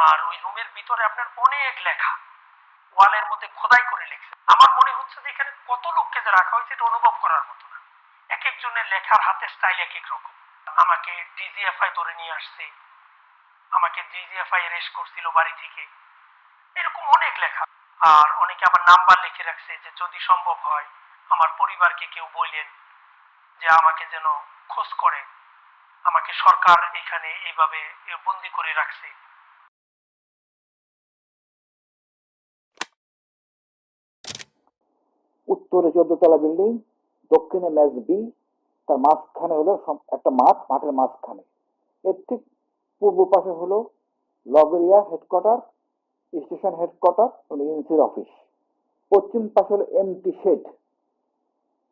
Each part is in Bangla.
আর ওই রুমের ভিতরে আপনার অনেক লেখা, ওয়ালের মধ্যে খোদাই করে লিখছে। আমার মনে হচ্ছে যে এখানে কত লোককে যে রাখা হয়েছে এটা অনুভব করার মতো না। এক একজনের লেখার হাতের স্টাইল এক এক রকম। আমাকে ডিজিএফআই ধরে নিয়ে আসছে, আমাকে ডিজিএফআই অ্যারেস্ট করছিল বাড়ি থেকে, এরকম অনেক লেখা। আর অনেকে আবার নাম্বার লিখে রাখছে যে যদি সম্ভব হয় আমার পরিবারকে কেউ বললেন যে আমাকে যেন খোঁজ করে, আমাকে সরকার এখানে এইভাবে বন্দি করে রাখছে। উত্তরে 14 তলা বিল্ডিং, দক্ষিণে ম্যাচ বি, তার মাঝখানে হলো একটা মাঠ, মাঠের মাঝখানে। এর ঠিক পূর্ব পাশে হলো লগরিয়া হেডকোয়ার্টার, স্টেশন হেডকোয়ার্টার এজেন্সির অফিস। পশ্চিম পাশে হলো এমটি শেড,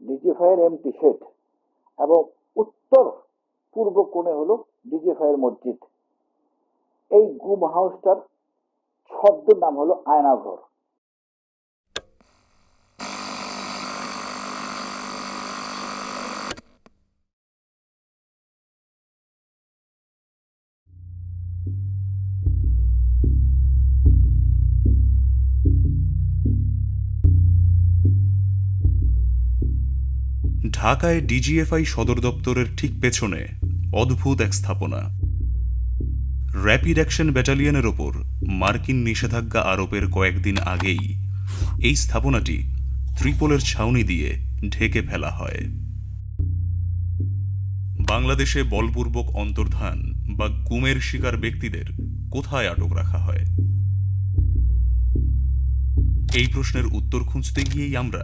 ডিজিএফআই এর এমটি শেড, এবং উত্তর পূর্ব কোণে হলো ডিজিএফআই এর মসজিদ। এই গুম হাউসটার শব্দ নাম হলো আয়নাঘর। ঢাকায় ডিজিএফআই সদর দপ্তরের ঠিক পেছনে অদ্ভুত এক স্থাপনা। র্যাপিড অ্যাকশন ব্যাটালিয়নের ওপর মার্কিন নিষেধাজ্ঞা আরোপের কয়েকদিন আগেই এই স্থাপনাটি ত্রিপোলের ছাউনি দিয়ে ঢেকে ফেলা হয়। বাংলাদেশে বলপূর্বক অন্তর্ধান বা গুমের শিকার ব্যক্তিদের কোথায় আটক রাখা হয়? এই প্রশ্নের উত্তর খুঁজতে গিয়েই আমরা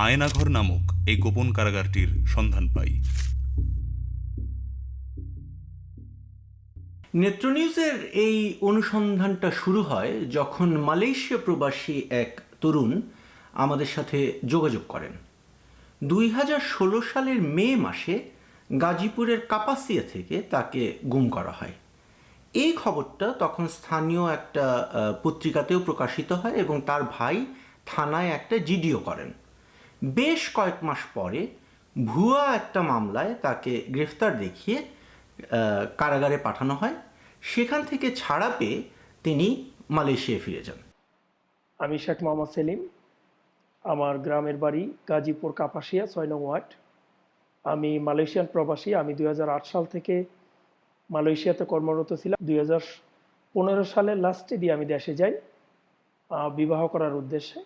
আয়নাঘর নামক এই গোপন কারাগারটির সন্ধান পাই। নেত্র নিউজের এই অনুসন্ধানটা শুরু হয় যখন মালয়েশিয়া প্রবাসী এক তরুণ আমাদের সাথে যোগাযোগ করেন। 2016 সালের মে মাসে গাজীপুরের কাপাসিয়া থেকে তাকে গুম করা হয়। এই খবরটা তখন স্থানীয় একটা পত্রিকাতেও প্রকাশিত হয় এবং তার ভাই থানায় একটা জিডিও করেন। বেশ কয়েক মাস পরে ভুয়া একটা মামলায় তাকে গ্রেফতার দেখিয়ে কারাগারে পাঠানো হয়। সেখান থেকে ছাড়া পেয়ে তিনি মালয়েশিয়ায় ফিরে যান। আমি শেখ মোহাম্মদ সেলিম, আমার গ্রামের বাড়ি গাজীপুর কাপাসিয়া 6 নং ওয়ার্ড। আমি মালয়েশিয়ান প্রবাসী। আমি 2008 সাল থেকে মালয়েশিয়াতে কর্মরত ছিলাম। 2015 সালের লাস্টে দিয়ে আমি দেশে যাই বিবাহ করার উদ্দেশ্যে।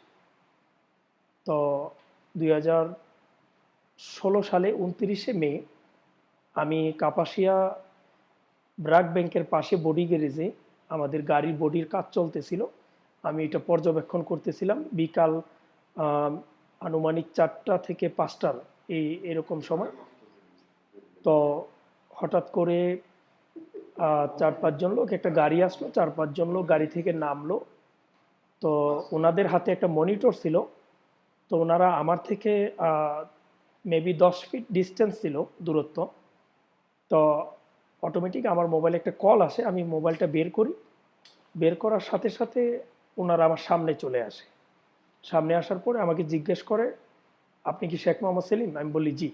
তো 2016 সালে 29শে মে আমি কাপাসিয়া ব্রাক ব্যাংকের পাশে বডি গ্যারেজে আমাদের গাড়ির বডির কাজ চলতেছিল। আমি এটা পর্যবেক্ষণ করতেছিলাম বিকাল আনুমানিক 4টা থেকে 5টার এরকম সময়। তো হঠাৎ করে 4-5 জন লোক, একটা গাড়ি আসলো, 4-5 জন লোক গাড়ি থেকে নামলো। তো ওনাদের হাতে একটা মনিটর ছিল। তো ওনারা আমার থেকে মেবি 10 ফিট ডিস্টেন্স ছিল দূরত্ব। তো অটোমেটিক আমার মোবাইলে একটা কল আসে। আমি মোবাইলটা বের করি, বের করার সাথে সাথে ওনারা আমার সামনে চলে আসে। সামনে আসার পরে আমাকে জিজ্ঞেস করে, আপনি কি শেখ মোহাম্মদ সেলিম? আমি বলি জি।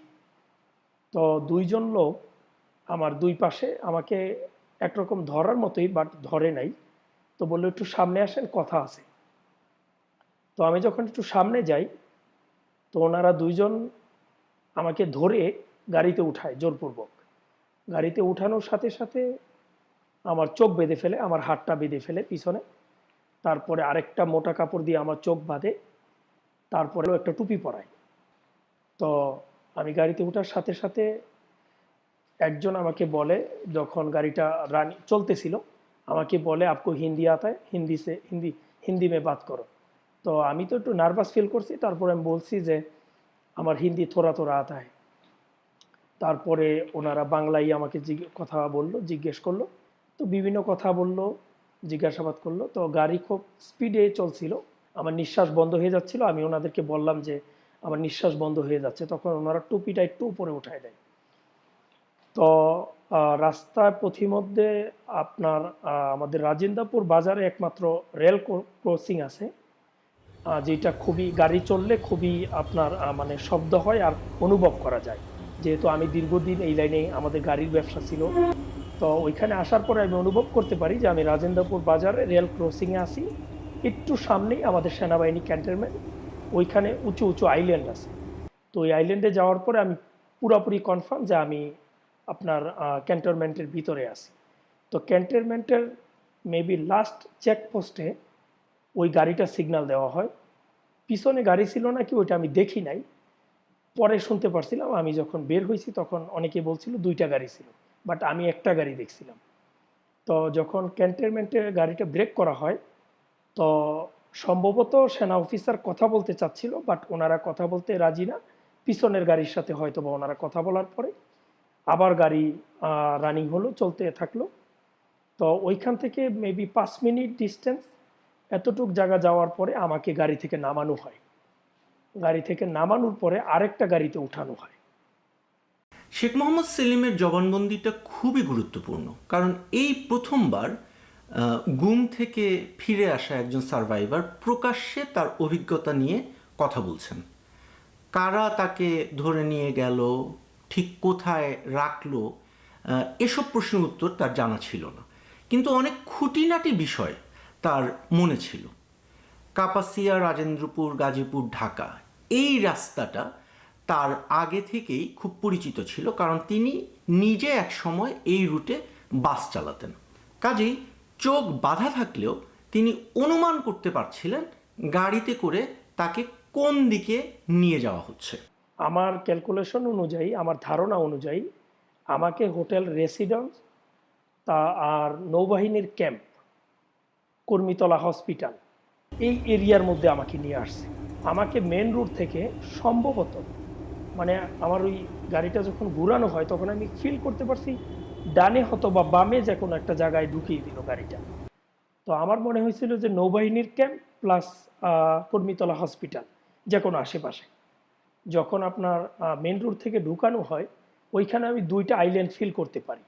তো 2 জন লোক আমার 2 পাশে আমাকে একরকম ধরার মতোই, বাট ধরে নাই। তো বললো একটু সামনে আসেন, কথা আছে। তো আমি যখন একটু সামনে যাই, তো ওনারা 2 জন আমাকে ধরে গাড়িতে উঠায় জোরপূর্বক। গাড়িতে উঠানোর সাথে সাথে আমার চোখ বেঁধে ফেলে, আমার হাতটা বেঁধে ফেলে পিছনে। তারপরে আরেকটা মোটা কাপড় দিয়ে আমার চোখ বাঁধে, তারপরেও একটা টুপি পরায়। তো আমি গাড়িতে ওঠার সাথে সাথে একজন আমাকে বলে, যখন গাড়িটা রানি চলতেছিল, আমাকে বলে আপকো হিন্দি আতা হ্যায়, হিন্দি মে বাত করো। তো আমি তো একটু নার্ভাস ফিল করছি। তারপরে আমি বলছি যে আমার হিন্দি থোড়া থোড়া আতা হ্যায়। তারপরে ওনারা বাংলায় আমাকে কথা বললো, জিজ্ঞেস করলো। তো বিভিন্ন কথা বললো, জিজ্ঞাসাবাদ করলো। তো গাড়ি খুব স্পিডে চলছিল, আমার নিঃশ্বাস বন্ধ হয়ে যাচ্ছিল। আমি ওনাদেরকে বললাম যে আমার নিঃশ্বাস বন্ধ হয়ে যাচ্ছে। তখন ওনারা টুপিটা একটু উপরে উঠায় দেয়। তো রাস্তার পথিমধ্যে আপনার আমাদের রাজেন্দ্রপুর বাজারে একমাত্র রেল ক্রসিং আছে, যেটা খুবই গাড়ি চললে খুবই আপনার মানে শব্দ হয় আর অনুভব করা যায়। যেহেতু আমি দীর্ঘদিন এই লাইনে আমাদের গাড়ির ব্যবসা ছিল, তো তো ওইখানে আসার পরে আমি অনুভব করতে পারি যে আমি রাজেন্দ্রপুর বাজারে রেল ক্রসিংয়ে আসি, একটু সামনেই আমাদের সেনাবাহিনী ক্যান্টনমেন্ট, ওইখানে উঁচু উঁচু আইল্যান্ড আছে। তো ওই আইল্যান্ডে যাওয়ার পরে আমি পুরোপুরি কনফার্ম যে আমি আপনার ক্যান্টনমেন্টের ভিতরে আছি। তো ক্যান্টনমেন্টের মেবি লাস্ট চেকপোস্টে ওই গাড়িটা সিগন্যাল দেওয়া হয়। পিছনে গাড়ি ছিল নাকি ওইটা আমি দেখি নাই, পরে শুনতে পারছিলাম। আমি যখন বের হয়েছি তখন অনেকে বলছিল 2টা গাড়ি ছিল, বাট আমি একটা গাড়ি দেখছিলাম। তো যখন ক্যান্টনমেন্টে গাড়িটা ব্রেক করা হয়, তো সম্ভবত সেনা অফিসার কথা বলতে চাচ্ছিল, বাট ওনারা কথা বলতে রাজি না। পিছনের গাড়ির সাথে হয়তো বা ওনারা কথা বলার পরে আবার গাড়ি রানিং হলো, চলতে থাকলো। তো ওইখান থেকে মেবি 5 মিনিট ডিস্টেন্স, এতটুক জায়গা যাওয়ার পরে আমাকে গাড়ি থেকে নামানো হয়। গাড়ি থেকে নামানোর পরে আরেকটা গাড়িতে উঠানো হয়। শেখ মোহাম্মদ সেলিমের জবানবন্দিটা খুবই গুরুত্বপূর্ণ, কারণ এই প্রথমবার গুম থেকে ফিরে আসা একজন সার্ভাইভার প্রকাশ্যে তার অভিজ্ঞতা নিয়ে কথা বলছেন। কারা তাকে ধরে নিয়ে গেল, ঠিক কোথায় রাখলো, এসব প্রশ্নের উত্তর তার জানা ছিল না, কিন্তু অনেক খুঁটিনাটি বিষয় তার মনে ছিল। কাপাসিয়া, রাজেন্দ্রপুর, গাজীপুর, ঢাকা, এই রাস্তাটা তার আগে থেকেই খুব পরিচিত ছিল, কারণ তিনি নিজে এক সময় এই রুটে বাস চালাতেন। কাজেই চোখ বাঁধা থাকলেও তিনি অনুমান করতে পারছিলেন গাড়িতে করে তাকে কোন দিকে নিয়ে যাওয়া হচ্ছে। আমার ক্যালকুলেশন অনুযায়ী, আমার ধারণা অনুযায়ী আমাকে হোটেল রেসিডেন্স তা আর নৌবাহিনীর ক্যাম্প, কর্মীতলা হসপিটাল, এই এরিয়ার মধ্যে আমাকে নিয়ে আসছে। আমাকে মেন রুট থেকে সম্ভবত, মানে আমার ওই গাড়িটা যখন ঘুরানো হয় তখন আমি ফিল করতে পারছি ডানে হতো বা বামে যে কোনো একটা জায়গায় ঢুকিয়ে দিল গাড়িটা। তো আমার মনে হয়েছিল যে নৌবাহিনীর ক্যাম্প প্লাস কর্মীতলা হসপিটাল, যে কোনো আশেপাশে। যখন আপনার মেন রোড থেকে ঢুকানো হয়, ওইখানে আমি 2টা আইল্যান্ড ফিল করতে পারি,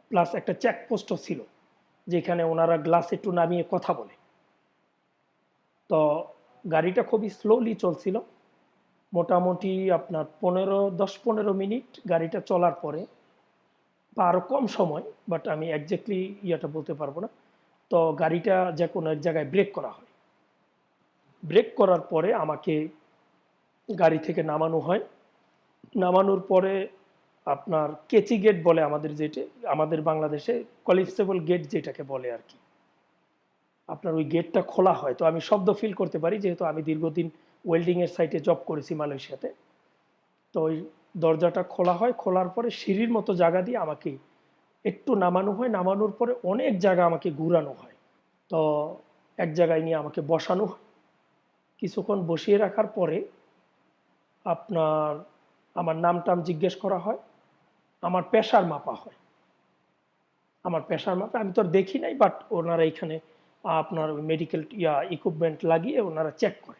প্লাস একটা চেকপোস্টও ছিল যেখানে ওনারা গ্লাস একটু নামিয়ে কথা বলে। তো গাড়িটা খুবই স্লোলি চলছিল, মোটামুটি আপনার 10-15 মিনিট গাড়িটা চলার পরে, বা আরও কম সময়, বাট আমি একজ্যাক্টলি ইয়েটা বলতে পারবো না। তো গাড়িটা যে কোনো এক জায়গায় ব্রেক করা হয়। ব্রেক করার পরে আমাকে গাড়ি থেকে নামানো হয়। নামানোর পরে আপনার কেচি গেট বলে আমাদের, যেটা আমাদের বাংলাদেশে কলিপসেবল গেট যেটাকে বলে আর কি, আপনার ওই গেটটা খোলা হয়। তো আমি শব্দ ফিল করতে পারি, যেহেতু আমি দীর্ঘদিন ওয়েল্ডিংয়ের সাইটে জব করেছি মালয়েশিয়াতে। তো ওই দরজাটা খোলা হয়, খোলার পরে সিঁড়ির মতো জায়গা দিয়ে আমাকে একটু নামানো হয়। নামানোর পরে অনেক জায়গা আমাকে ঘুরানো হয়। তো এক জায়গায় নিয়ে আমাকে বসানো হয়। কিছুক্ষণ বসিয়ে রাখার পরে আপনার আমার নাম টাম জিজ্ঞেস করা হয়, আমার প্রেশার মাপা হয়। আমার প্রেশার মাপা আমি তো আর দেখি নাই, বাট ওনারা এখানে আপনার মেডিকেল ইকুইপমেন্ট লাগিয়ে ওনারা চেক করে।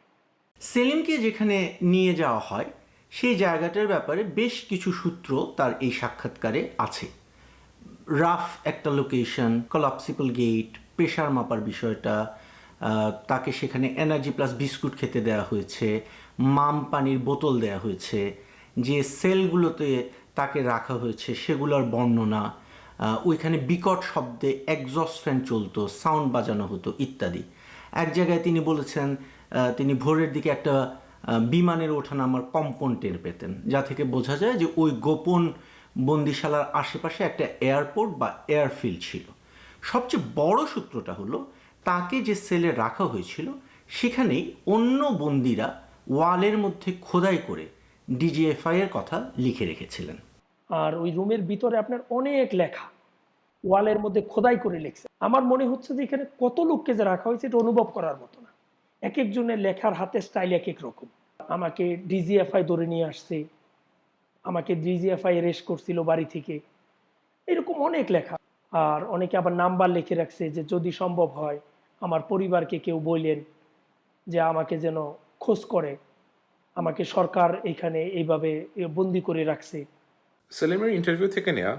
সেলিমকে যেখানে নিয়ে যাওয়া হয় সেই জায়গাটার ব্যাপারে বেশ কিছু সূত্র তার এই সাক্ষাৎকারে আছে। রাফ একটা লোকেশন, কলাপসিবল গেট, প্রেশার মাপার বিষয়টা, তাকে সেখানে এনার্জি প্লাস বিস্কুট খেতে দেওয়া হয়েছে, মাম পানির বোতল দেওয়া হয়েছে, যে সেলগুলোতে তাকে রাখা হয়েছে সেগুলোর বর্ণনা, ওইখানে বিকট শব্দে এক্সস্ট ফ্যান চলতো, সাউন্ড বাজানো হতো ইত্যাদি। এক জায়গায় তিনি বলেছেন তিনি ভোরের দিকে একটা বিমানের ওঠানামার কম্পন টের পেতেন, যা থেকে বোঝা যায় যে ওই গোপন বন্দিশালার আশেপাশে একটা এয়ারপোর্ট বা এয়ারফিল্ড ছিল। সবচেয়ে বড় সূত্রটা হলো তাকে যে সেলে রাখা হয়েছিল সেখানেই অন্য বন্দিরা ওয়ালের মধ্যে খোদাই করে ডিজিএফআই এর কথা লিখে রেখেছিলেন। আর ওই রুমের ভিতরে আপনার অনেক লেখা ওয়ালের মধ্যে খোদাই করে লিখছে। আমার মনে হচ্ছে যে এখানে কত লোককে যে রাখা হয়েছে এটা অনুভব করার মতো না। এক একজনের লেখার হাতের স্টাইল এক এক রকম। আমাকে ডিজিএফআই ধরে নিয়ে আসছে, আমাকে ডিজিএফআই অ্যারেস্ট করছিল বাড়ি থেকে, এরকম অনেক লেখা। আর অনেকে আবার নাম্বার লিখে রাখছে যে যদি সম্ভব হয় আমার পরিবারকে কেউ বললেন যে আমাকে যেন খোঁজ করে, আমাকে সরকার এখানে এইভাবে বন্দি করে রাখছে। সেলিমের ইন্টারভিউ থেকে নেওয়া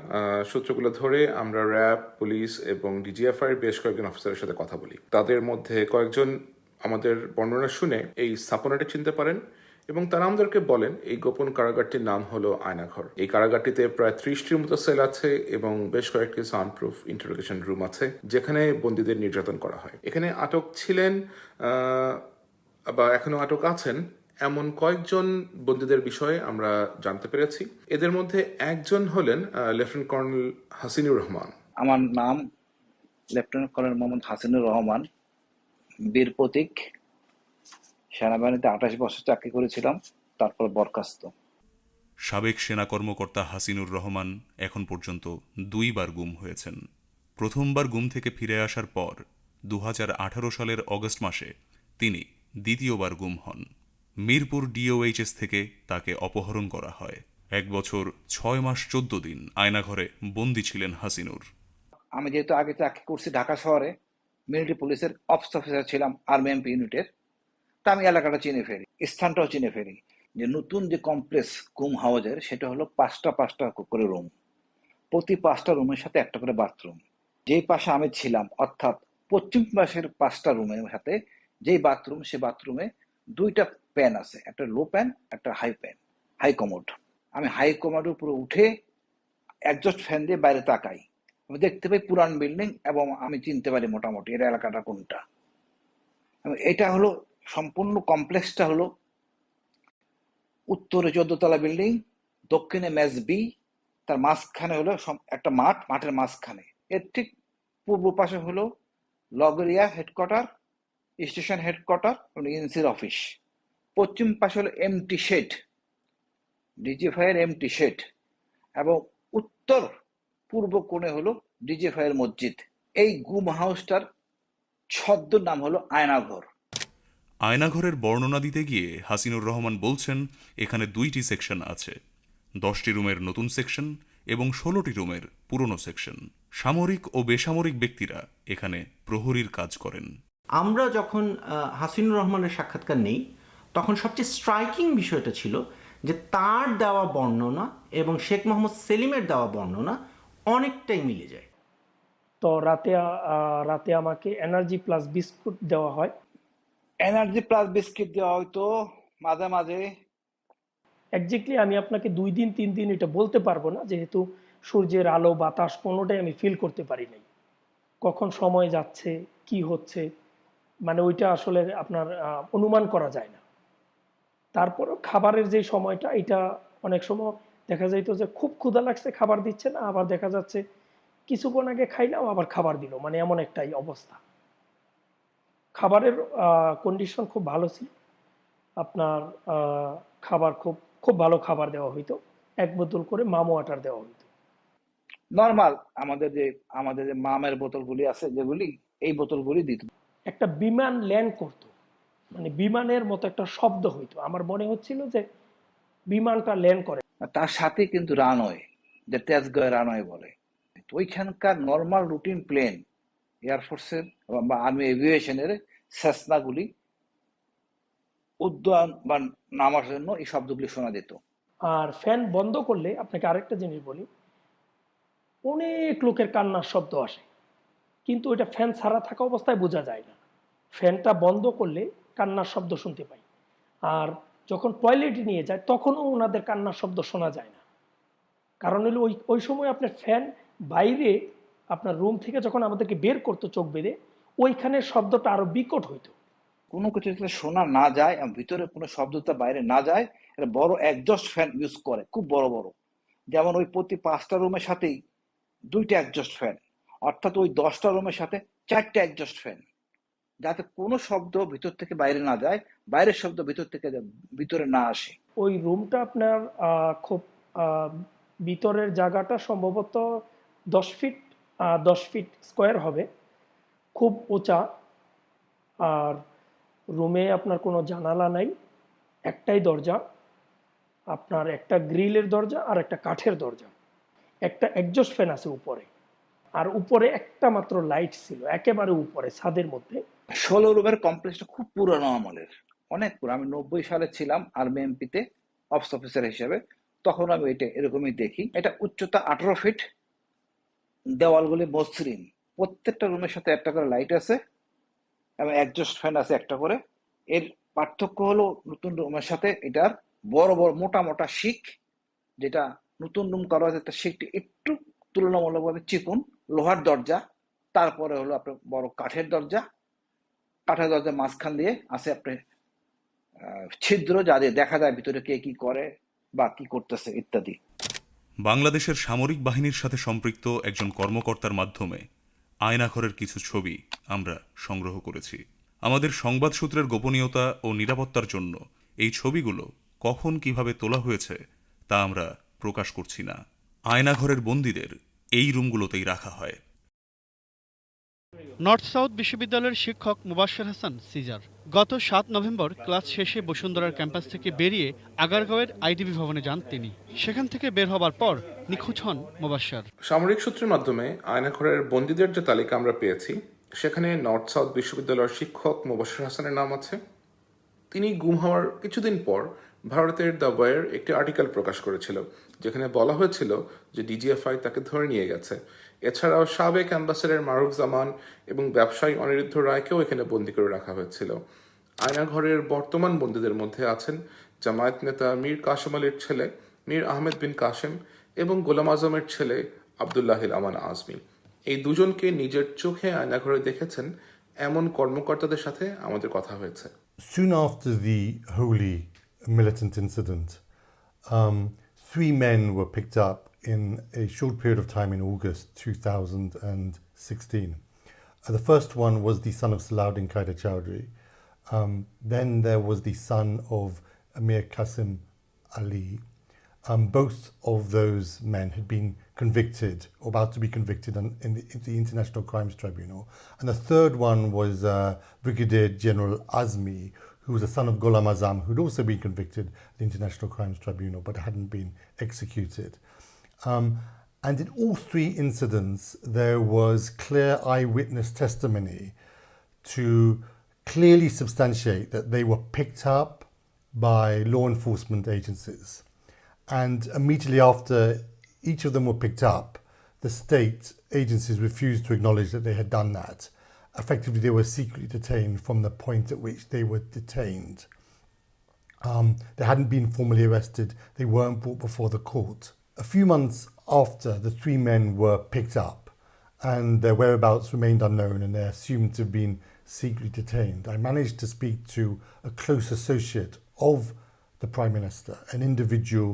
সূত্রগুলো ধরে আমরা র্যাব, পুলিশ এবং ডিজিএফআই এর বেশ কয়েকজন অফিসারের সাথে কথা বলি। তাদের মধ্যে কয়েকজন আমাদের বর্ণনা শুনে এই স্থাপনাটা চিনতে পারেন এবং তারা আমাদেরকে বলেন এই গোপন কারাগারটির নাম হলো আয়নাঘর। এই কারাগারটিতে প্রায় 30টির মতো সেল আছে এবং বেশ কয়েকটি সাউন্ড প্রুফ ইন্টারোগেশন রুম আছে যেখানে বন্দীদের নির্যাতন করা হয়। এখানে আটক ছিলেন বা এখনো আটক আছেন এমন কয়েকজন বন্দীদের বিষয়ে আমরা জানতে পেরেছি। এদের মধ্যে একজন হলেন লেফটেন্যান্ট কর্নেল হাসিনুর রহমান। আমার নাম লেফটেন্যান্ট কর্নেল মোহাম্মদ হাসিনুর রহমান, বীর প্রতীক। সেনাবাহিনীতে 28 বছর চাকরি করেছিলাম, তারপর বরখাস্ত। সাবেক সেনা কর্মকর্তা হাসিনুর রহমান এখন পর্যন্ত 2 বার গুম হয়েছেন। প্রথমবার গুম থেকে ফিরে আসার পর 2018 সালের অগস্ট মাসে তিনি দ্বিতীয়বার গুম হন। মিরপুর ডিওএইচএস থেকে তাকে অপহরণ করা হয়। 1 বছর 6 মাস 14 দিন আয়নাঘরে বন্দী ছিলেন হাসিনুর। আমি যেহেতু আগে চাকরি করছি ঢাকা শহরে, মিলিটারি পুলিশের অফিস অফিসার ছিলাম আর্মি এমপি ইউনিটের, তা আমি এলাকাটা চিনে ফেলি, স্থানটাও চিনে ফেলি। যে নতুন যে কমপ্লেক্স গুম হাউজের, সেটা হলো 5টা করে রুম, প্রতি 5টা রুমের সাথে একটা করে বাথরুম। যেই পাশে আমি ছিলাম, অর্থাৎ পশ্চিম পাশের 5টা রুমের সাথে যেই বাথরুম, সে বাথরুমে 2টা প্যান আছে, একটা লো প্যান, একটা হাই কমোড। আমি হাই কমোডের উপরে উঠে একজস্ট ফ্যান দিয়ে বাইরে তাকাই, আমি দেখতে পাই পুরান বিল্ডিং এবং আমি চিনতে পারি মোটামুটি এর এলাকাটা কোনটা। এটা হলো সম্পূর্ণ কমপ্লেক্সটা হলো উত্তরে 14তলা বিল্ডিং, দক্ষিণে মেজ বি, তার মাঝখানে হলো একটা মাঠ, মাঠের মাঝখানে এর ঠিক পূর্ব পাশে হলো লগরিয়া হেডকোয়ার্টার, স্টেশন হেডকোয়ার্টার, এনসির অফিস। পশ্চিম পাশে হলো এমটি শেড, ডিজিএফআই এর এমটি শেড, এবং উত্তর পূর্ব কোণে হলো ডিজিএফআই এর মসজিদ। এই গুম হাউসটার ছদ্ম নাম হলো আয়নাঘর। আয়নাঘরের বর্ণনা দিতে গিয়ে হাসিনুর রহমান বলছেন এখানে 2টি সেকশন আছে, 10টি রুমের নতুন সেকশন এবং 16টি রুমের পুরনো সেকশন। সামরিক ও বেসামরিক ব্যক্তিরা এখানে প্রহরীর কাজ করেন। আমরা যখন হাসিনুর রহমানের সাক্ষাৎকার নেই, তখন সবচেয়ে স্ট্রাইকিং বিষয়টা ছিল যে তার দেওয়া বর্ণনা এবং শেখ মোহাম্মদ সেলিমের দেওয়া বর্ণনা অনেকটাই মিলে যায়। তো রাতে আমাকে এনার্জি প্লাস বিস্কুট দেওয়া হয়। এনার্জি প্লাস বিস্কিট দেওয়া হয়তো মাঝে মাঝে। একজ্যাক্টলি আমি আপনাকে 2 দিন 3 দিন এটা বলতে পারবো না, যেহেতু সূর্যের আলো বাতাস কোনোটাই আমি ফিল করতে পারি নাই। কখন সময় যাচ্ছে, কি হচ্ছে, মানে ওইটা আসলে আপনার অনুমান করা যায় না। তারপরও খাবারের যে সময়টা, এটা অনেক সময় দেখা যাইতো যে খুব ক্ষুধা লাগছে, খাবার দিচ্ছে না, আবার দেখা যাচ্ছে কিছুক্ষণ আগে খাইলাম আবার খাবার দিল, মানে এমন একটাই অবস্থা। খাবারের কন্ডিশন খুব ভালো ছিল। আপনার খাবার খুব খুব ভালো খাবার দেওয়া হইতো। 1 বোতল করে মাম ওয়াটার দেওয়া হইতো। নর্মাল আমাদের যে মামের বোতলগুলি আছে, যেগুলি এই বোতলগুলি দিত। একটা বিমান ল্যান্ড করতো, মানে বিমানের মতো একটা শব্দ হইতো, আমার মনে হচ্ছিল যে বিমানটা ল্যান্ড করে। তার সাথে কিন্তু রানওয়ে, যে তেজগাঁও রানওয়ে বলে। তো ওইখানকার নর্মাল রুটিন প্লেন, এয়ারফোর্সের বা আর্মি এভিয়েশনের সেসনাগুলি উদ্যান বা নামার জন্য এই শব্দগুলি শোনা যেত। আর ফ্যান বন্ধ করলে, আপনাকে আরেকটা জিনিস বলি, অনেক লোকের কান্নার শব্দ আসে, কিন্তু ওইটা ফ্যান ছাড়া থাকা অবস্থায় বোঝা যায় না। ফ্যানটা বন্ধ করলে কান্নার শব্দ শুনতে পাই। আর যখন টয়লেটে নিয়ে যায় তখনও ওনাদের কান্নার শব্দ শোনা যায় না। কারণ হলো ওই সময় আপনার ফ্যান বাইরে, আপনার রুম থেকে যখন আমাদেরকে বের করতো চোখ বেঁধে, ওইখানে শব্দটা আরো বিকট হইতো। কোনো কিছু যাতে শোনা না যায় এবং ভিতরে কোনো শব্দটা বাইরে না যায়, এটা বড় একজস্ট ফ্যান ইউজ করে, খুব বড় বড়। যেমন ওই প্রতি 5টা রুমের সাথেই 2টা একজস্ট ফ্যান, অর্থাৎ ওই 10টা রুমের সাথে 4টা একজস্ট ফ্যান, যাতে কোনো শব্দ ভিতর থেকে বাইরে না যায়, বাইরের শব্দ ভিতর থেকে ভিতরে না আসে। ওই রুমটা আপনার খুব ভিতরের জায়গাটা সম্ভবত 10 ফিট স্কোয়ার হবে, খুব উঁচা। আর রুমে আপনার কোনো জানালা নাই, একটাই দরজা, আপনার একটা গ্রিলের দরজা আর একটা কাঠের দরজা। একটা একজস্ট ফ্যান আছে উপরে, আর উপরে একটা মাত্র লাইট ছিল একেবারে উপরে ছাদের মধ্যে। 16 রুমের কমপ্লেক্সটা খুব পুরানো আমলের, অনেক পুরো। আমি 90 সালে ছিলাম আর্মি এমপিতে অফিস অফিসার হিসেবে, তখন আমি এটা এরকমই দেখি। এটা উচ্চতা 18 ফিট, দেওয়ালগুলি মসৃণ, প্রত্যেকটা রুমের সাথে একটা করে লাইট আছে এবং একজস্ট ফ্যান আছে একটা করে। এর পার্থক্য হলো নতুন রুমের সাথে এটার বড় বড় মোটা মোটা শিক, যেটা নতুন রুম করা হয়েছে তার শিকটি একটু তুলনামূলকভাবে চিকন, লোহার দরজা, তারপরে হলো আপনার বড় কাঠের দরজা, কাঠের দরজার মাঝখান দিয়ে আছে আপনার ছিদ্র, যা দিয়ে দেখা যায় ভিতরে কে কি করে বা কি করতেছে ইত্যাদি। বাংলাদেশের সামরিক বাহিনীর সাথে সম্পৃক্ত একজন কর্মকর্তার মাধ্যমে আয়নাঘরের কিছু ছবি আমরা সংগ্রহ করেছি। আমাদের সংবাদ সূত্রের গোপনীয়তা ও নিরাপত্তার জন্য এই ছবিগুলো কখন কিভাবে তোলা হয়েছে তা আমরা প্রকাশ করছি না। আয়নাঘরের বন্দীদের এই রুমগুলোতেই রাখা হয়। নর্থ সাউথ বিশ্ববিদ্যালয়ের শিক্ষক মুবাশ্বের হাসান সিজার গত 7 নভেম্বর ক্লাস শেষে বসুন্ধরার ক্যাম্পাস থেকে বেরিয়ে আগারগাঁওয়ের আইডিবি ভবনে যান তিনি। সেখান থেকে বের হবার পর নিখোঁজ হন মুবাশ্বের। সামরিক সূত্রের মাধ্যমে আয়নাঘরের বন্দীদের যে তালিকা আমরা পেয়েছি, সেখানে নর্থ সাউথ বিশ্ববিদ্যালয়ের শিক্ষক মুবাশ্বের হাসানের নাম আছে। তিনি গুম হওয়ার কিছুদিন পর ভারতের দ্য ওয়ার একটি আর্টিকেল প্রকাশ করেছিল, যেখানে বলা হয়েছিল যে ডিজিএফআই তাকে ধরে নিয়ে গেছে। এছাড়াও সাবেক অ্যাম্বাসেডর মারুফ জামান এবং ব্যবসায়ী অনিরুদ্ধ রায়কেও এখানে বন্দী করে রাখা হয়েছিল। আয়নাঘরের বর্তমান বন্দীদের মধ্যে আছেন জামায়াত নেতা মীর কাসেম আলীর ছেলে মীর আহমেদ বিন কাসেম এবং গোলাম আজমের ছেলে আবদুল্লাহিল আমান আজমি। এই দুজনকে নিজের চোখে আয়নাঘরে দেখেছেন এমন কর্মকর্তাদের সাথে আমাদের কথা হয়েছে। Soon after the Holy militant incident, 3 men were picked up in a short period of time in August 2016. The first one was the son of Salahuddin Qaeda Chowdhury. Then there was the son of Amir Qasim Ali. Both of those men had been convicted, or about to be convicted in the International Crimes Tribunal. And the third one was Brigadier General Azmi, who was a son of Ghulam Azam, who'd also been convicted at the International Crimes Tribunal, but hadn't been executed. And in all 3 incidents, there was clear eyewitness testimony to clearly substantiate that they were picked up by law enforcement agencies. And immediately after each of them were picked up, the state agencies refused to acknowledge that they had done that. Effectively, they were secretly detained from the point at which they were detained. They hadn't been formally arrested. They weren't brought before the court. A few months after the 3 men were picked up and their whereabouts remained unknown and they're assumed to have been secretly detained, I managed to speak to a close associate of the Prime Minister, an individual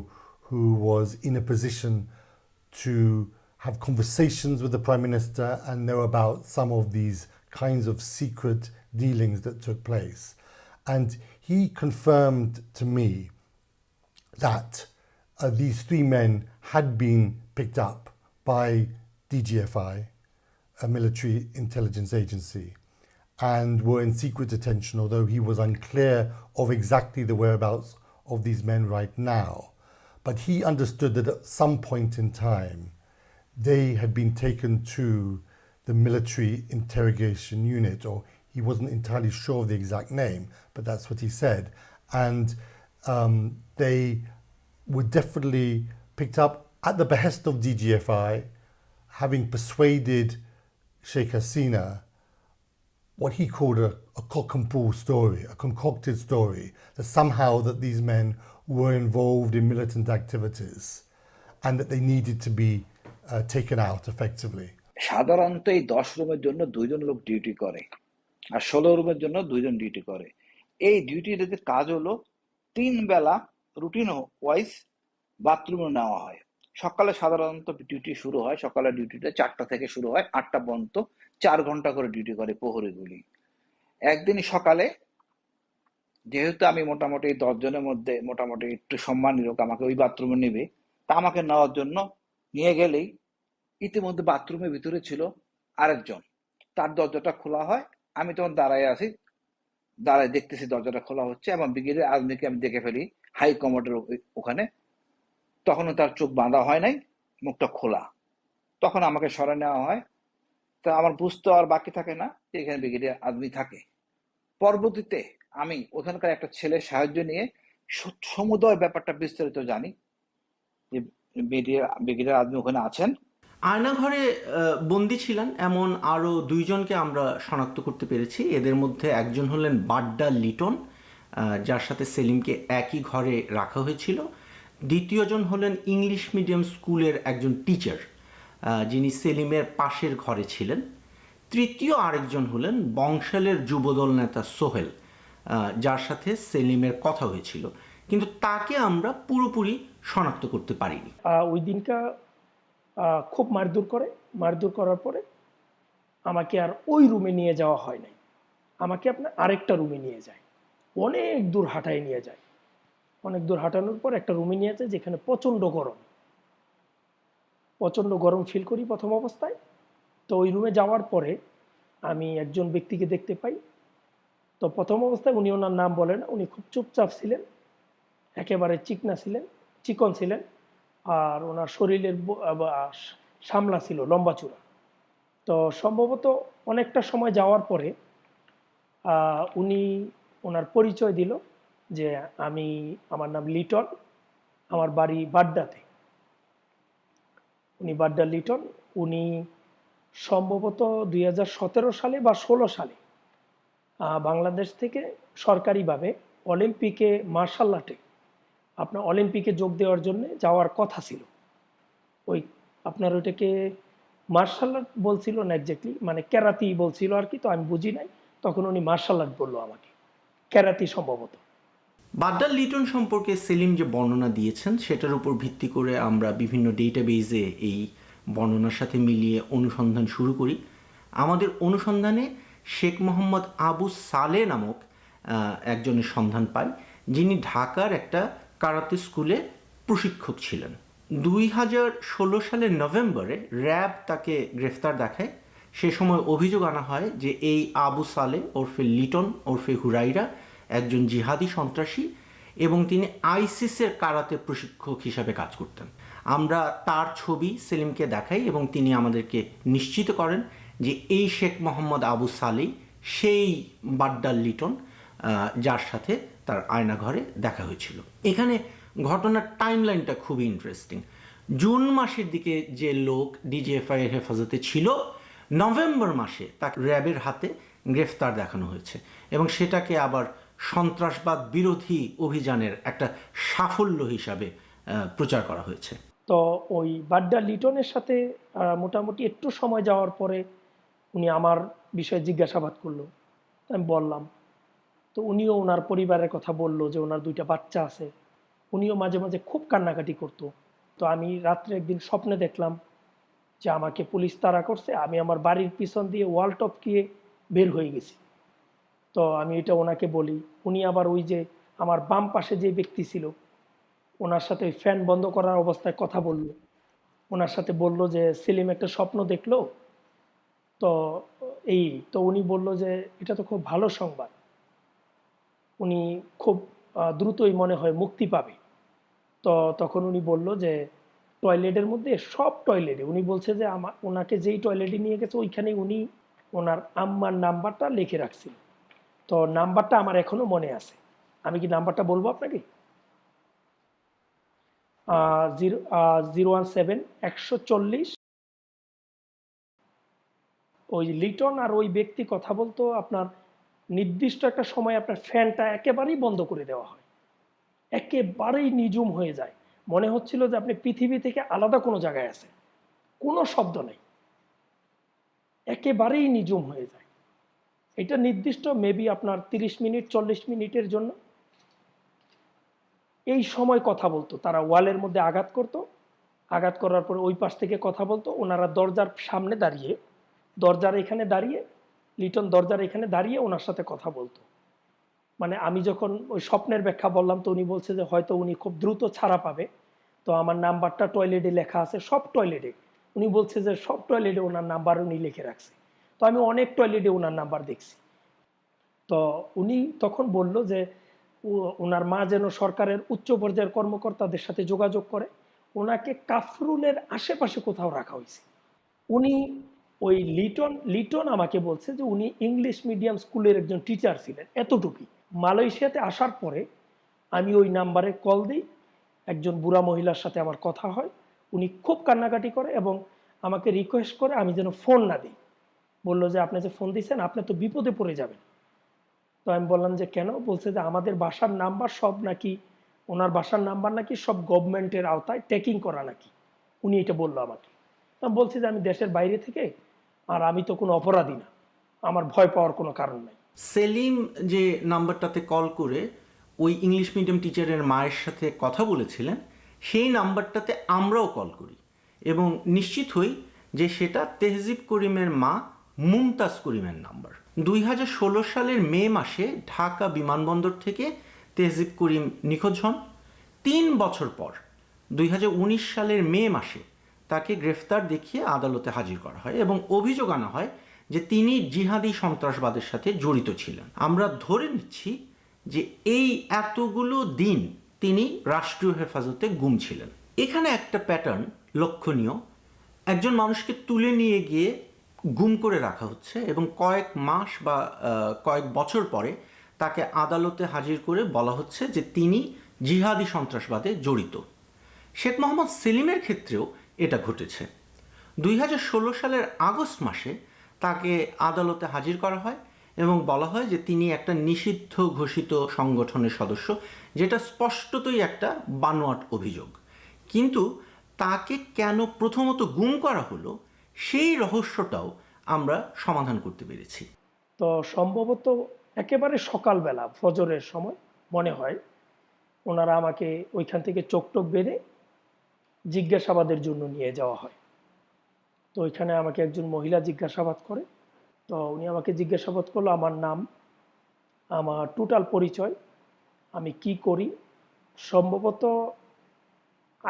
who was in a position to have conversations with the Prime Minister and know about some of these kinds of secret dealings that took place. And he confirmed to me that these 3 men had been picked up by DGFI, a military intelligence agency, and were in secret detention, although he was unclear of exactly the whereabouts of these men right now. But he understood that at some point in time, they had been taken to the military interrogation unit, or he wasn't entirely sure of the exact name, but that's what he said. And they were definitely picked up at the behest of DGFI, having persuaded Sheikh Hasina what he called a cock and bull story, a concocted story, that somehow that these men were involved in militant activities and that they needed to be taken out effectively. সাধারণত এই 10 রুমের জন্য 2 জন লোক ডিউটি করে, আর 16 রুমের জন্য 2 জন ডিউটি করে। এই ডিউটির কাজ হলো 3 বেলা রুটিন ওয়াইজ বাথরুমে নেওয়া হয়। সকালে সাধারণত ডিউটি শুরু হয়, সকালের ডিউটিটা 4টা থেকে শুরু হয়, 8টা পর্যন্ত 4 ঘন্টা করে ডিউটি করে প্রহরীগুলি। একদিন সকালে, যেহেতু আমি মোটামুটি 10 জনের মধ্যে মোটামুটি একটু সম্মানী লোক, আমাকে ওই বাথরুমে নেবে, তা আমাকে নেওয়ার জন্য নিয়ে গেলেই ইতিমধ্যে বাথরুমের ভিতরে ছিল আরেকজন। তার দরজাটা খোলা হয়, আমি তখন দাঁড়ায় আছি, দাঁড়ায় দেখতেছি দরজাটা খোলা হচ্ছে, এবং ব্রিগেডিয়ার আজমিকে আমি দেখে ফেলি হাই কমান্ডের ওখানে। তখনও তার চোখ বাঁধা হয় নাই, মুখটা খোলা। তখন আমাকে সরে নেওয়া হয়। তা আমার বুঝতে আর বাকি থাকে না যে এখানে ব্রিগেডিয়ার আজমি থাকে। পরবর্তীতে আমি ওখানকার একটা ছেলের সাহায্য নিয়ে সমুদয় ব্যাপারটা বিস্তারিত জানি যে ব্রিগেডিয়ার আজমি ওখানে আছেন। আয়নাঘরে বন্দী ছিলেন এমন আরও 2 জনকে আমরা শনাক্ত করতে পেরেছি। এদের মধ্যে একজন হলেন বাড্ডা লিটন, যার সাথে সেলিমকে একই ঘরে রাখা হয়েছিল। দ্বিতীয়জন হলেন ইংলিশ মিডিয়াম স্কুলের একজন টিচার, যিনি সেলিমের পাশের ঘরে ছিলেন। তৃতীয় আরেকজন হলেন বংশালের যুবদল নেতা সোহেল, যার সাথে সেলিমের কথা হয়েছিল, কিন্তু তাকে আমরা পুরোপুরি শনাক্ত করতে পারিনি। ওই দিনকা খুব মারধর করার পরে আমাকে আর ওই রুমে নিয়ে যাওয়া হয় নাই, আমাকে আপনার আরেকটা রুমে নিয়ে যায়, অনেক দূর হাঁটায় নিয়ে যায়। অনেক দূর হাঁটানোর পর একটা রুমে নিয়ে যায় যেখানে প্রচণ্ড গরম ফিল করি প্রথম অবস্থায়। তো ওই রুমে যাওয়ার পরে আমি একজন ব্যক্তিকে দেখতে পাই। তো প্রথম অবস্থায় উনি ওনার নাম বলেন না, উনি খুব চুপচাপ ছিলেন, একেবারে চিকন ছিলেন, আর ওনার শরীরের সামলা ছিল, লম্বা চূড়া। তো সম্ভবত অনেকটা সময় যাওয়ার পরে উনি ওনার পরিচয় দিল যে আমার নাম লিটন, আমার বাড়ি বাড্ডাতে। উনি বাড্ডা লিটন। উনি সম্ভবত 2017 সালে বা 16 সালে বাংলাদেশ থেকে সরকারিভাবে অলিম্পিকে যোগ দেওয়ার জন্য যাওয়ার কথা ছিল। আপনার ওইটাকে মার্শাল আর্ট বলছিল না এক্স্যাক্টলি, মানে ক্যারাতি বলছিল আর কি, তো আমি বুঝি নাই। তখন উনি মার্শাল আর্ট বললো আমাকে, ক্যারাতি সম্ভবত। বাড্ডা লিটন সম্পর্কে সেলিম যে বর্ণনা দিয়েছেন সেটার উপর ভিত্তি করে আমরা বিভিন্ন ডেটাবেজে এই বর্ণনার সাথে মিলিয়ে অনুসন্ধান শুরু করি। আমাদের অনুসন্ধানে শেখ মোহাম্মদ আবু সালে নামক একজনের সন্ধান পাই, যিনি ঢাকার একটা কারাতে স্কুলে প্রশিক্ষক ছিলেন। 2016 সালের নভেম্বরে র্যাব তাকে গ্রেফতার দেখায়। সে সময় অভিযোগ আনা হয় যে এই আবু সালে ওরফে লিটন ওরফে হুরাইরা একজন জিহাদি সন্ত্রাসী এবং তিনি আইসিসের কারাতে প্রশিক্ষক হিসাবে কাজ করতেন। আমরা তার ছবি সেলিমকে দেখাই এবং তিনি আমাদেরকে নিশ্চিত করেন যে এই শেখ মোহাম্মদ আবু সালেই সেই বাড্ডা লিটন যার সাথে তার আয়নাঘরে দেখা হয়েছিল। এখানে ঘটনার টাইমলাইনটা খুবই ইন্টারেস্টিং। জুন মাসের দিকে যে লোক ডিজিএফআই এর হেফাজতে ছিল, নভেম্বর মাসে তাকে র্যাবের হাতে গ্রেফতার দেখানো হয়েছে এবং সেটাকে আবার সন্ত্রাসবাদ বিরোধী অভিযানের একটা সাফল্য হিসাবে প্রচার করা হয়েছে। তো ওই বাড্ডা লিটনের সাথে মোটামুটি একটু সময় যাওয়ার পরে উনি আমার বিষয়ে জিজ্ঞাসাবাদ করলো, আমি বললাম। তো উনিও ওনার পরিবারের কথা বললো যে ওনার 2টা বাচ্চা আছে। উনিও মাঝে মাঝে খুব কান্নাকাটি করতো। তো আমি রাত্রে একদিন স্বপ্নে দেখলাম যে আমাকে পুলিশ তাড়া করছে, আমি আমার বাড়ির পিছন দিয়ে ওয়াল টপকিয়ে বের হয়ে গেছি। তো আমি এটা ওনাকে বলি। উনি আবার ওই যে আমার বাম পাশে যে ব্যক্তি ছিল ওনার সাথে ওই ফ্যান বন্ধ করার অবস্থায় কথা বললো। ওনার সাথে বলল যে সেলিম একটা স্বপ্ন দেখলো, তো উনি বলল যে এটা তো খুব ভালো সংবাদ, উনি খুব দ্রুতই মনে হয় মুক্তি পাবে। তো তখন উনি বলল যে টয়লেটের মধ্যে সব টয়লেটে, উনি বলছে যে ওনাকে যেই টয়লেটে নিয়ে গেছে ওইখানে উনি ওনার আম্মার নাম্বারটা লিখে রাখছিল। তো নাম্বারটা আমার এখনো মনে আছে। আমি কি নাম্বারটা বলবো আপনাকে? 017-140। ওই লিটন আর ওই ব্যক্তি কথা বলতো, আপনার নির্দিষ্ট একটা সময় আপনার ফ্যানটা একেবারেই বন্ধ করে দেওয়া হয়, একেবারেই নিঝুম হয়ে যায়, মনে হচ্ছিল যে আপনি পৃথিবী থেকে আলাদা কোনো জায়গায় আছেন, কোনো শব্দ নেই, একেবারেই নিঝুম হয়ে যায়। এটা নির্দিষ্ট মেবি আপনার 30 মিনিট 40 মিনিটের জন্য এই সময় কথা বলতো। তারা ওয়ালের মধ্যে আঘাত করার পরে ওই পাশ থেকে কথা বলতো। ওনারা দরজার সামনে দাঁড়িয়ে, লিটন দরজার এখানে দাঁড়িয়ে ওনার সাথে কথা বলতো। মানে আমি যখন ওই স্বপ্নের ব্যাখ্যা বললাম, তো উনি বলছে যে হয়তো উনি খুব দ্রুত ছাড়া পাবে। তো আমার নাম্বারটা টয়লেটে লেখা আছে, সব টয়লেটে। উনি বলছে যে সব টয়লেটে ওনার নাম্বার উনি লিখে রাখছে। তো আমি অনেক টয়লেটে ওনার নাম্বার দেখছি। তো উনি তখন বলল যে ওনার মা যেন সরকারের উচ্চ পর্যায়ের কর্মকর্তাদের সাথে যোগাযোগ করে, ওনাকে কাফরুলের আশেপাশে কোথাও রাখা হয়েছে। উনি ওই লিটন আমাকে বলছে যে উনি ইংলিশ মিডিয়াম স্কুলের একজন টিচার ছিলেন, এতটুকুই। মালয়েশিয়াতে আসার পরে আমি ওই নাম্বারে কল দিই, একজন বুড়া মহিলার সাথে আমার কথা হয়। উনি খুব কান্নাকাটি করে এবং আমাকে রিকোয়েস্ট করে আমি যেন ফোন না দিই। বললো যে আপনি যে ফোন দিয়েছেন আপনি তো বিপদে পড়ে যাবেন। তো আমি বললাম যে কেন? বলছে যে আমাদের বাসার নাম্বার সব নাকি, ওনার বাসার নাম্বার নাকি সব গভর্নমেন্টের আওতায় ট্যাকিং করা নাকি। উনি এটা বললো আমাকে। আমি বলছি যে আমি দেশের বাইরে থেকে, আর আমি তো কোনো অপরাধী না, আমার ভয় পাওয়ার কোনো কারণ নাই। সেলিম যে নাম্বারটাতে কল করে ওই ইংলিশ মিডিয়াম টিচারের মায়ের সাথে কথা বলেছিলেন, সেই নাম্বারটাতে আমরাও কল করি এবং নিশ্চিত হই যে সেটা তেহজিব করিমের মা মুমতাজ করিমের নাম্বার। 2016 সালের মে মাসে ঢাকা বিমানবন্দর থেকে তেহজিব করিম নিখোঁজ হন। 3 বছর পর 2019 সালের মে মাসে তাকে গ্রেফতার দেখিয়ে আদালতে হাজির করা হয় এবং অভিযোগ আনা হয় যে তিনি জিহাদি সন্ত্রাসবাদের সাথে জড়িত ছিলেন। আমরা ধরে নিচ্ছি যে এই এতগুলো দিন তিনি রাষ্ট্রীয় হেফাজতে গুম ছিলেন। এখানে একটা প্যাটার্ন লক্ষণীয়। একজন মানুষকে তুলে নিয়ে গিয়ে গুম করে রাখা হচ্ছে এবং কয়েক মাস বা কয়েক বছর পরে তাকে আদালতে হাজির করে বলা হচ্ছে যে তিনি জিহাদি সন্ত্রাসবাদে জড়িত। শেখ মোহাম্মদ সেলিমের ক্ষেত্রেও এটা ঘটেছে। 2016 সালের আগস্ট মাসে তাকে আদালতে হাজির করা হয় এবং বলা হয় যে তিনি একটা নিষিদ্ধ ঘোষিত সংগঠনের সদস্য, যেটা স্পষ্টতই একটা বানোয়াট অভিযোগ। কিন্তু তাকে কেন প্রথমত গুম করা হলো সেই রহস্যটাও আমরা সমাধান করতে পেরেছি। তো সম্ভবত একেবারে সকালবেলা ফজরের সময় মনে হয় ওনারা আমাকে ওইখান থেকে চোখ বেঁধে জিজ্ঞাসাবাদের জন্য নিয়ে যাওয়া হয়। তো ওইখানে আমাকে একজন মহিলা জিজ্ঞাসাবাদ করে। তো উনি আমাকে জিজ্ঞাসাবাদ করলো আমার নাম, আমার টোটাল পরিচয়, আমি কি করি। সম্ভবত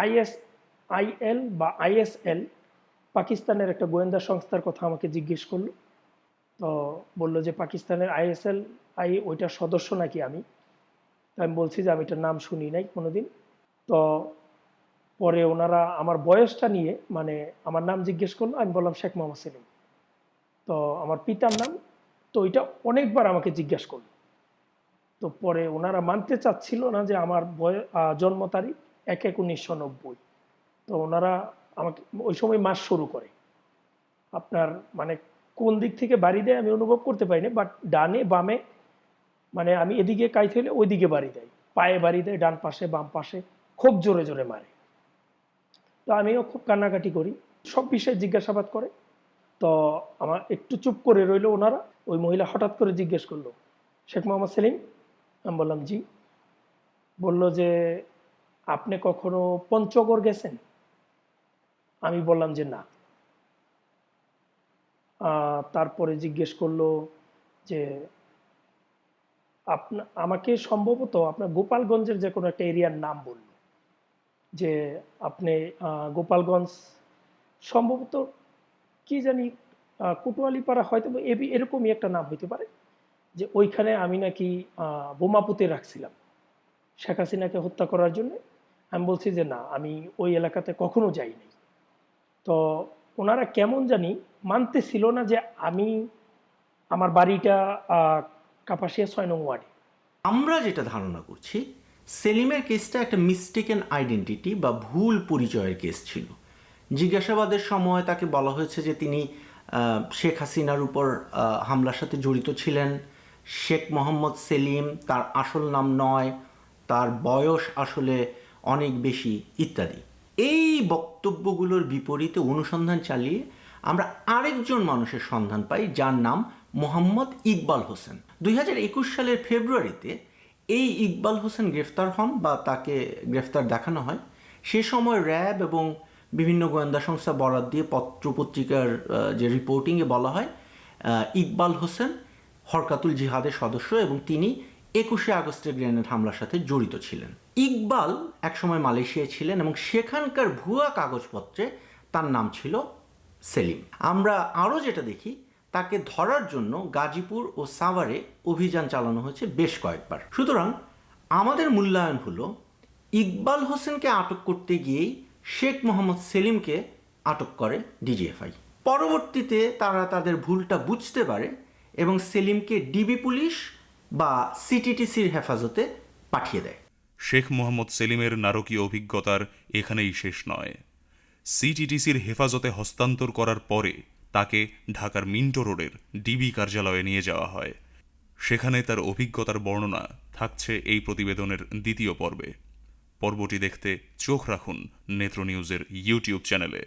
ISIL বা ISL পাকিস্তানের একটা গোয়েন্দা সংস্থার কথা আমাকে জিজ্ঞেস করলো। তো বললো যে পাকিস্তানের ISL ওইটার সদস্য নাকি আমি। তো আমি বলছি যে আমি এটার নাম শুনি নাই কোনোদিন। তো পরে ওনারা আমার বয়সটা নিয়ে, মানে আমার নাম জিজ্ঞেস করলো, আমি বললাম শেখ মোহাম্মদ সেলিম। তো আমার পিতার নাম, তো ওইটা অনেকবার আমাকে জিজ্ঞেস করলো। তো পরে ওনারা মানতে চাচ্ছিল না যে আমার জন্ম তারিখ 1/1/1990। তো ওনারা আমাকে ওই সময় মাস শুরু করে, আপনার মানে কোন দিক থেকে বাড়ি দেয় আমি অনুভব করতে পারিনি, বাট ডানে বামে, মানে আমি এদিকে কাইতে হলে ওইদিকে বাড়ি দেয়, পায়ে বাড়ি দেয়, ডান পাশে বাম পাশে, খুব জোরে জোরে মারে। তো আমিও খুব কান্নাকাটি করি, সব বিষয়ে জিজ্ঞাসাবাদ করে। তো আমার একটু চুপ করে রইলো ওনারা। ওই মহিলা হঠাৎ করে জিজ্ঞেস করলো, শেখ মোহাম্মদ সেলিম? আমি বললাম জি। বলল যে আপনি কখনো পঞ্চগড় গেছেন? আমি বললাম যে না। তারপরে জিজ্ঞেস করলো যে আমাকে সম্ভবত আপনার গোপালগঞ্জের যে কোনো একটা এরিয়ার নাম বলল, যে আপনি গোপালগঞ্জ সম্ভবত কি জানি কোতোয়ালিপাড়া হয়তো এরকমই একটা নাম হইতে পারে, যে ওইখানে আমি নাকি বোমা পুঁতে রাখছিলাম শেখ হাসিনাকে হত্যা করার জন্য। আমি বলছি যে না, আমি ওই এলাকাতে কখনো যাইনি। তো ওনারা কেমন জানি মানতেছিল না যে আমি, আমার বাড়িটা কাপাসিয়া 6 নং ওয়ার্ডে। আমরা যেটা ধারণা করছি, সেলিমের কেসটা একটা মিস্টেকেন আইডেন্টিটি বা ভুল পরিচয়ের কেস ছিল। জিজ্ঞাসাবাদের সময় তাকে বলা হয়েছে যে তিনি শেখ হাসিনার উপর হামলার সাথে জড়িত ছিলেন। শেখ মোহাম্মদ সেলিম তার আসল নাম নয়, তার বয়স আসলে অনেক বেশি ইত্যাদি। এই বক্তব্যগুলোর বিপরীতে অনুসন্ধান চালিয়ে আমরা আরেকজন মানুষের সন্ধান পাই যার নাম মোহাম্মদ ইকবাল হোসেন। 2021 সালের ফেব্রুয়ারিতে এই ইকবাল হোসেন গ্রেফতার হন বা তাকে গ্রেফতার দেখানো হয়। সে সময় র্যাব এবং বিভিন্ন গোয়েন্দা সংস্থা বরাত দিয়ে পত্রপত্রিকার যে রিপোর্টিংয়ে বলা হয় ইকবাল হোসেন হরকাতুল জিহাদের সদস্য এবং তিনি 21শে আগস্টের গ্রেনেড হামলার সাথে জড়িত ছিলেন। ইকবাল একসময় মালয়েশিয়ায় ছিলেন এবং সেখানকার ভুয়া কাগজপত্রে তার নাম ছিল সেলিম। আমরা আরও যেটা দেখি, তাকে ধরার জন্য গাজীপুর ও সাভারে অভিযান চালানো হয়েছে বেশ কয়েকবার। সুতরাং আমাদের মূল্যায়ন হলো ইকবাল হোসেনকে আটক করতে গিয়েই শেখ মোহাম্মদ সেলিমকে আটক করে ডিজিএফআই। পরবর্তীতে তারা তাদের ভুলটা বুঝতে পারে এবং সেলিমকে ডিবি পুলিশ বা সিটিটিসির হেফাজতে পাঠিয়ে দেয়। শেখ মোহাম্মদ সেলিমের নারকীয় অভিজ্ঞতার এখানেই শেষ নয়। সিটিটিসির হেফাজতে হস্তান্তর করার পরে তাকে ঢাকার মিন্টো রোডের ডিবি কার্যালয়ে নিয়ে যাওয়া হয়। সেখানে তার অভিজ্ঞতার বর্ণনা থাকছে এই প্রতিবেদনের দ্বিতীয় পর্বে। পর্বটি দেখতে চোখ রাখুন নেত্র নিউজের ইউটিউব চ্যানেলে।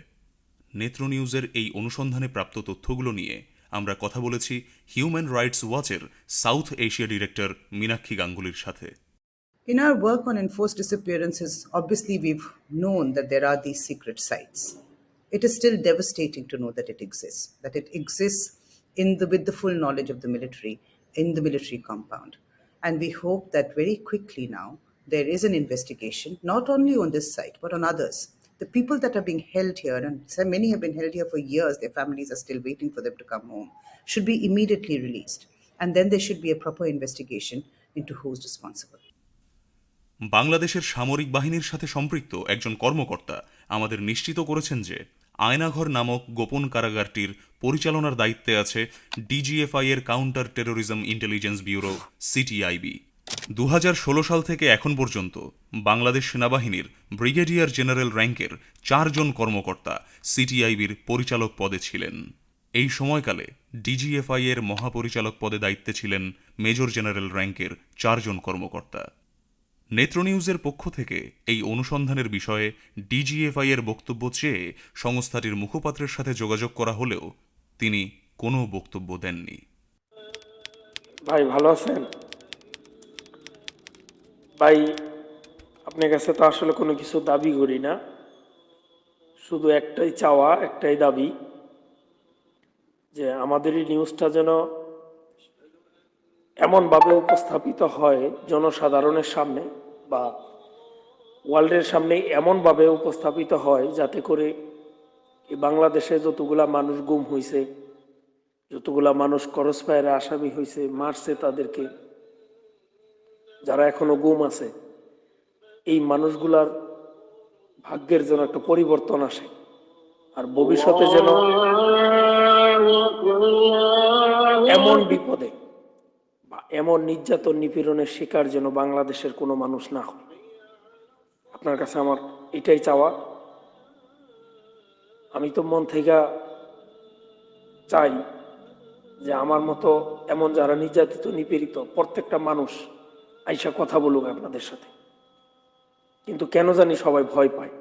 নেত্র নিউজের এই অনুসন্ধানে প্রাপ্ত তথ্যগুলো নিয়ে আমরা কথা বলেছি হিউম্যান রাইটস ওয়াচের সাউথ এশিয়া ডিরেক্টর মীনাক্ষী গাঙ্গুলির সাথে। In our work on enforced disappearances, obviously we've known that there are these secret sites. It is still devastating to know that it exists with the full knowledge of the military, in the military compound. And we hope that very quickly now, there is an investigation, not only on this site, but on others. The people that are being held here, and so many have been held here for years, their families are still waiting for them to come home, should be immediately released. And then there should be a proper investigation into who's responsible. বাংলাদেশের সামরিক বাহিনীর সাথে সম্পৃক্ত একজন কর্মকর্তা আমাদের নিশ্চিত করেছেন যে আয়নাঘর নামক গোপন কারাগারটির পরিচালনার দায়িত্বে আছে ডিজিএফআই এর counter terrorism intelligence bureau CTIB. 2016 সাল থেকে এখন পর্যন্ত বাংলাদেশ সেনাবাহিনীর ব্রিগেডিয়ার জেনারেল র্যাঙ্কের 4 জন কর্মকর্তা সিটিআইবির পরিচালক পদে ছিলেন। এই সময়কালে ডিজিএফআই এর মহাপরিচালক পদে দায়িত্বে ছিলেন মেজর জেনারেল র্যাঙ্কের 4 জন কর্মকর্তা। নেত্র নিউজের পক্ষ থেকে এই অনুসন্ধানের বিষয়ে ডিজিএফআই এর বক্তব্য চেয়ে সংস্থাটির মুখপাত্রের সাথে যোগাযোগ করা হলেও তিনি কোনো বক্তব্য দেননি। ভাই ভালো আছেন? ভাই আপনার কাছে তো আসলে কোনো কিছু দাবি করি না, শুধু একটাই চাওয়া, একটাই দাবি, যে আমাদের এই নিউজটা যেন এমনভাবে উপস্থাপিত হয় জনসাধারণের সামনে বা ওয়ার্ল্ডের সামনে, এমনভাবে উপস্থাপিত হয় যাতে করে এই বাংলাদেশে যতগুলা মানুষ গুম হয়েছে, যতগুলা মানুষ ক্রস ফায়ারে আসামি হয়েছে, মারছে তাদেরকে, যারা এখনো গুম আছে, এই মানুষগুলার ভাগ্যের যেন একটা পরিবর্তন আসে, আর ভবিষ্যতে যেন এমন বিপদে বা এমন নির্যাতন নিপীড়নের শিকার যেন বাংলাদেশের কোনো মানুষ না হয়। আপনার কাছে আমার এটাই চাওয়া। আমি তো মন থেকে চাই যে আমার মতো এমন যারা নির্যাতিত নিপীড়িত প্রত্যেকটা মানুষ আইসা কথা বলুক আপনাদের সাথে, কিন্তু কেন জানি সবাই ভয় পায়।